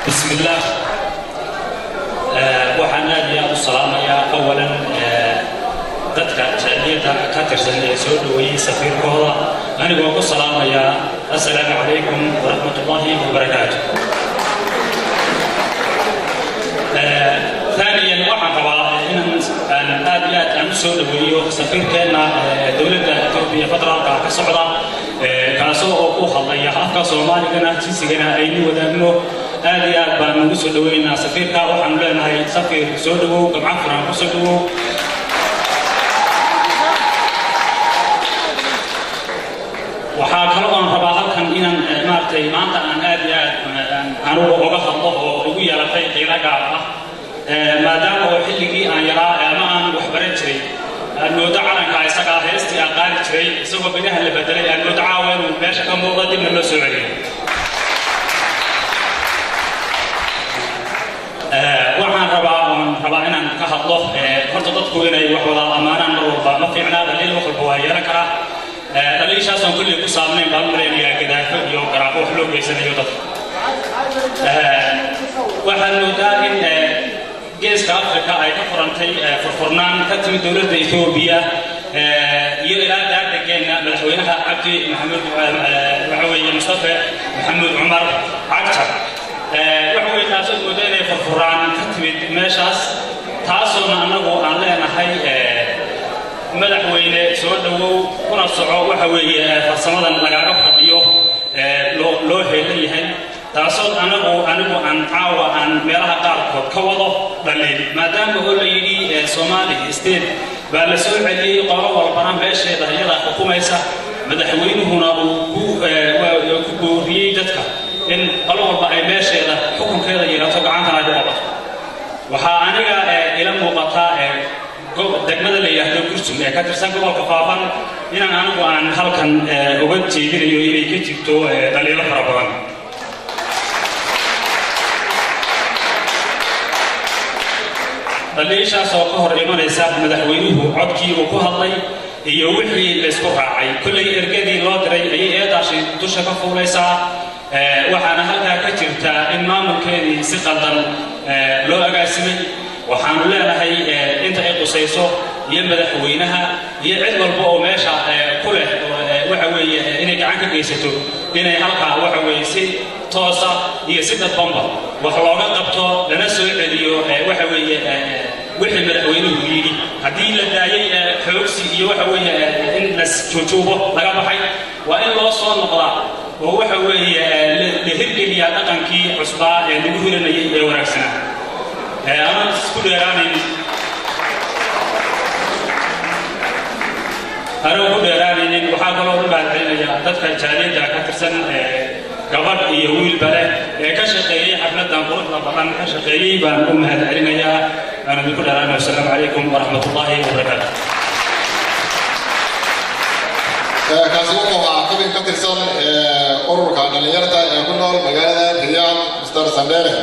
بسم الله وحنا يا السلام يا أولا dadka jaaliyada ka tirsan ee soo dhaweeyay safiirkooda anigoo ku salaamaya assalaamu calaykum waraxmatullaahi wabarakaatuh ثانيا waxaan rabaa inaan aad iyo aad aan soo dhaweeyo safiirkeena dowladda Itoobiya federaalka ka socda kaasoo oo ku hadlaya afka Soomaaligana jisigana aynu wadaagno aad iyo aad baan ugu soo dhaweynaa safiirka waxaan leenahay safiir soo dhawow gamca furan ku soo dhawow waxaa kale oo aan rabaa halkan inaan maartay maanta aan aad iyo aad uga hadlo oo ugu yeelatay qiiro gaar ah maadaama oo xilligii aan yaraa ama aan wax baran jiray aan moodo calanka isaga heestii aan qaadi jiray isagoo binaha la bedelay aan moodo caawa inuu meesha ka muuqda dibna loo soo celiyay waxaan rabaa inaan ka hadlo horta dadku inay wax wada ammaanaan mar walba ma fiicnaa daliil wax walba waa yeelan karaa daliishaas aan kulli ku saabnayn baan maraynayaa gadaafo iyo garaafo wax loo geysanayo dadka waxaan moodaa in geeska Afrika ay ka furantay furfurnaan ka timid dowladda Itoobiya iyo ilaa daadgeena madaxweynaha Cabdi Maxamed waxa weeye Mustafa Maxamed Umar Cagtar waxa weeye taasoo moodaa inay furfuraan ka timid meeshaas taasoo anagu aan leenahay madaxweyne soo dhawow kuna soco waxa weeye farsamadan lagaga fadhiyo loo heelayahay taasoo anigu aan caawa aan meelaha qaarkood ka wado dhalin maadaama oo la yidhi Soomaali state baa la soo celiyay qolo walbana meesheeda iyada xukumaysa madaxweynuhuna uu ku booriyay dadka in qolo walba ay meesheeda xukunkeeda yeelato gacantana ay ku qabato waxaa aniga ila muuqata degmada la yiraahdo Gursum ee ka tirsan gobolka Faafan inaan anigu aan halkan uga jeedinayo inay ka jirto dhaliilo fara badan dhaliishaas oo ka hor imanaysa madaxweynuhu codkii uu ku hadlay iyo wixii la isku raacay kullay ergadii loo diray ayay eedaashay dusha ka fuulaysaa waxaana halkaa ka jirta in maamulkeedii si qaldan loo agaasimay waxaanu leenahay inta ay qusayso iyo madaxweynaha iyo cid walba oo meesha ku leh waxa weeye inay gacan ka geysato inay halkaa waxa weeye si toosa iyo si dadbanba wax looga qabto lana soo celiyo waxa weeye wixii madaxweynuhu yidhi haddii la daayay xoogsi iyo waxa weeye in la joojuubo laga baxay waa in loo soo noqdaa oo waxa weeye la hirgeliyaa dhaqankii cusbaa ee lagu hiranayay ee wanaagsanaa أنا أقول لراني إن وحاجة لهم بعد علينا تدخل جالين جا كترسن قبض يهول بله كشقي حفلة دانقول طبعا كشقي بنقوم هذا علينا يا أنا بقول لراني والسلام عليكم ورحمة الله وبركاته. كاسمو عقبين كترسن أورك على اليرتا يقولون مجال الرياض مستر سندره.